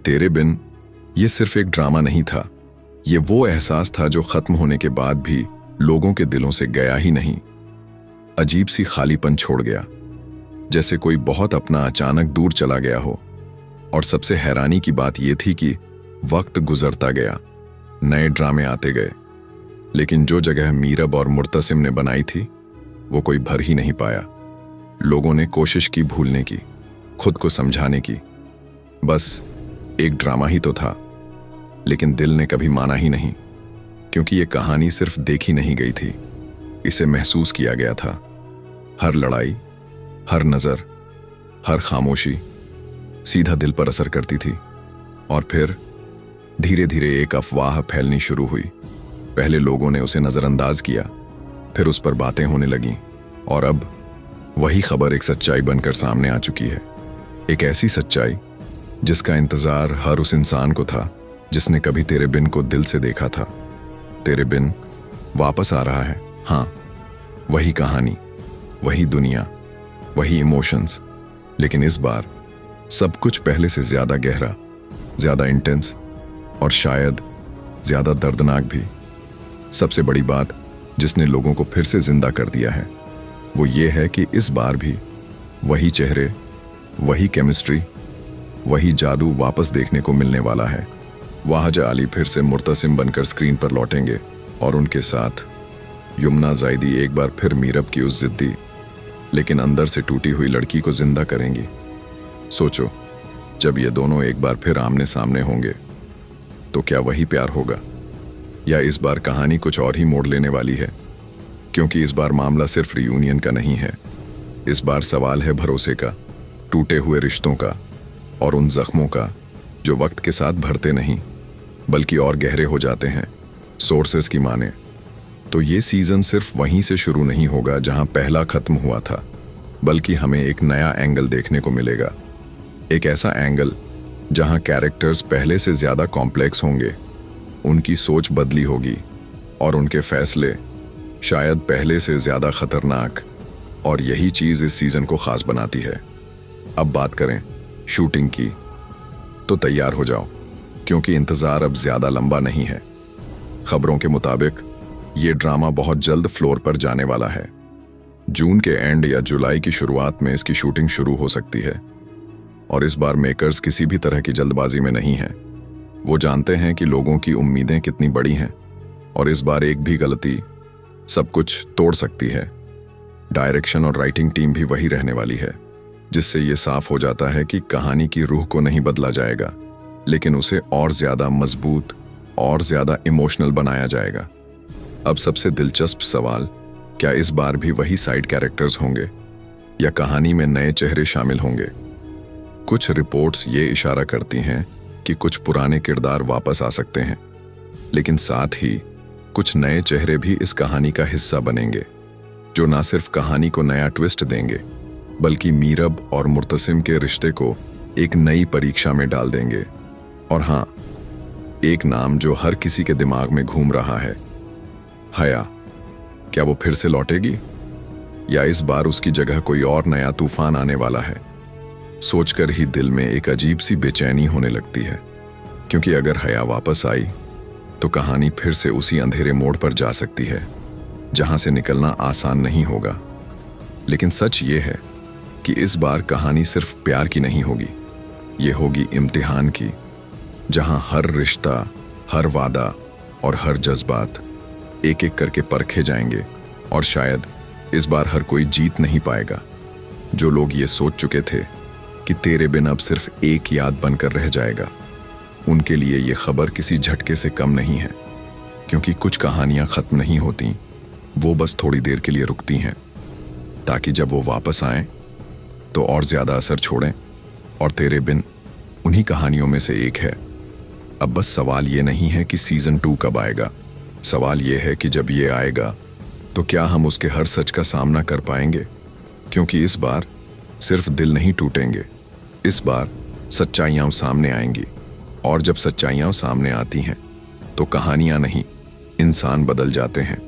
तेरे बिन ये सिर्फ एक ड्रामा नहीं था, ये वो एहसास था जो खत्म होने के बाद भी लोगों के दिलों से गया ही नहीं। अजीब सी खालीपन छोड़ गया, जैसे कोई बहुत अपना अचानक दूर चला गया हो। और सबसे हैरानी की बात यह थी कि वक्त गुजरता गया, नए ड्रामे आते गए, लेकिन जो जगह मीरब और मुर्तसिम ने बनाई थी वो कोई भर ही नहीं पाया। लोगों ने कोशिश की भूलने की, खुद को समझाने की, बस एक ड्रामा ही तो था। लेकिन दिल ने कभी माना ही नहीं, क्योंकि ये कहानी सिर्फ देखी नहीं गई थी, इसे महसूस किया गया था। हर लड़ाई, हर नजर, हर खामोशी सीधा दिल पर असर करती थी। और फिर धीरे धीरे एक अफवाह फैलनी शुरू हुई। पहले लोगों ने उसे नजरअंदाज किया, फिर उस पर बातें होने लगीं, और अब वही खबर एक सच्चाई बनकर सामने आ चुकी है। एक ऐसी सच्चाई जिसका इंतजार हर उस इंसान को था जिसने कभी तेरे बिन को दिल से देखा था। तेरे बिन वापस आ रहा है। हाँ, वही कहानी, वही दुनिया, वही इमोशंस, लेकिन इस बार सब कुछ पहले से ज्यादा गहरा, ज्यादा इंटेंस और शायद ज्यादा दर्दनाक भी। सबसे बड़ी बात जिसने लोगों को फिर से जिंदा कर दिया है वो ये है कि इस बार भी वही चेहरे, वही केमिस्ट्री, वही जादू वापस देखने को मिलने वाला है। वाहजा अली फिर से मुर्तसिम बनकर स्क्रीन पर लौटेंगे और उनके साथ यमुना ज़ायदी एक बार फिर मीरब की उस जिद्दी लेकिन अंदर से टूटी हुई लड़की को जिंदा करेंगी। सोचो, जब ये दोनों एक बार फिर आमने सामने होंगे तो क्या वही प्यार होगा, या इस बार कहानी कुछ और ही मोड़ लेने वाली है? क्योंकि इस बार मामला सिर्फ रियूनियन का नहीं है, इस बार सवाल है भरोसे का, टूटे हुए रिश्तों का और उन जख्मों का जो वक्त के साथ भरते नहीं बल्कि और गहरे हो जाते हैं। सोर्सेस की माने तो ये सीजन सिर्फ वहीं से शुरू नहीं होगा जहां पहला खत्म हुआ था, बल्कि हमें एक नया एंगल देखने को मिलेगा। एक ऐसा एंगल जहां कैरेक्टर्स पहले से ज्यादा कॉम्प्लेक्स होंगे, उनकी सोच बदली होगी और उनके फैसले शायद पहले से ज्यादा खतरनाक, और यही चीज इस सीजन को खास बनाती है। अब बात करें शूटिंग की, तो तैयार हो जाओ, क्योंकि इंतजार अब ज्यादा लंबा नहीं है। खबरों के मुताबिक ये ड्रामा बहुत जल्द फ्लोर पर जाने वाला है। जून के एंड या जुलाई की शुरुआत में इसकी शूटिंग शुरू हो सकती है। और इस बार मेकर्स किसी भी तरह की जल्दबाजी में नहीं है। वो जानते हैं कि लोगों की उम्मीदें कितनी बड़ी हैं, और इस बार एक भी गलती सब कुछ तोड़ सकती है। डायरेक्शन और राइटिंग टीम भी वही रहने वाली है, जिससे ये साफ हो जाता है कि कहानी की रूह को नहीं बदला जाएगा, लेकिन उसे और ज्यादा मजबूत और ज्यादा इमोशनल बनाया जाएगा। अब सबसे दिलचस्प सवाल, क्या इस बार भी वही साइड कैरेक्टर्स होंगे या कहानी में नए चेहरे शामिल होंगे? कुछ रिपोर्ट्स ये इशारा करती हैं कि कुछ पुराने किरदार वापस आ सकते हैं, लेकिन साथ ही कुछ नए चेहरे भी इस कहानी का हिस्सा बनेंगे, जो ना सिर्फ कहानी को नया ट्विस्ट देंगे बल्कि मीरब और मुर्तसिम के रिश्ते को एक नई परीक्षा में डाल देंगे। और हाँ, एक नाम जो हर किसी के दिमाग में घूम रहा है, हया। क्या वो फिर से लौटेगी, या इस बार उसकी जगह कोई और नया तूफान आने वाला है? सोचकर ही दिल में एक अजीब सी बेचैनी होने लगती है, क्योंकि अगर हया वापस आई तो कहानी फिर से उसी अंधेरे मोड़ पर जा सकती है जहां से निकलना आसान नहीं होगा। लेकिन सच ये है कि इस बार कहानी सिर्फ प्यार की नहीं होगी, ये होगी इम्तिहान की, जहां हर रिश्ता, हर वादा और हर जज्बात एक एक करके परखे जाएंगे। और शायद इस बार हर कोई जीत नहीं पाएगा। जो लोग ये सोच चुके थे कि तेरे बिन अब सिर्फ एक याद बनकर रह जाएगा, उनके लिए ये खबर किसी झटके से कम नहीं है, क्योंकि कुछ कहानियां खत्म नहीं होती, वो बस थोड़ी देर के लिए रुकती हैं, ताकि जब वो वापस आएं तो और ज्यादा असर छोड़ें। और तेरे बिन उन्हीं कहानियों में से एक है। अब बस सवाल ये नहीं है कि सीजन 2 कब आएगा, सवाल ये है कि जब ये आएगा तो क्या हम उसके हर सच का सामना कर पाएंगे? क्योंकि इस बार सिर्फ दिल नहीं टूटेंगे, इस बार सच्चाइयां सामने आएंगी, और जब सच्चाइयां सामने आती हैं तो कहानियां नहीं, इंसान बदल जाते हैं।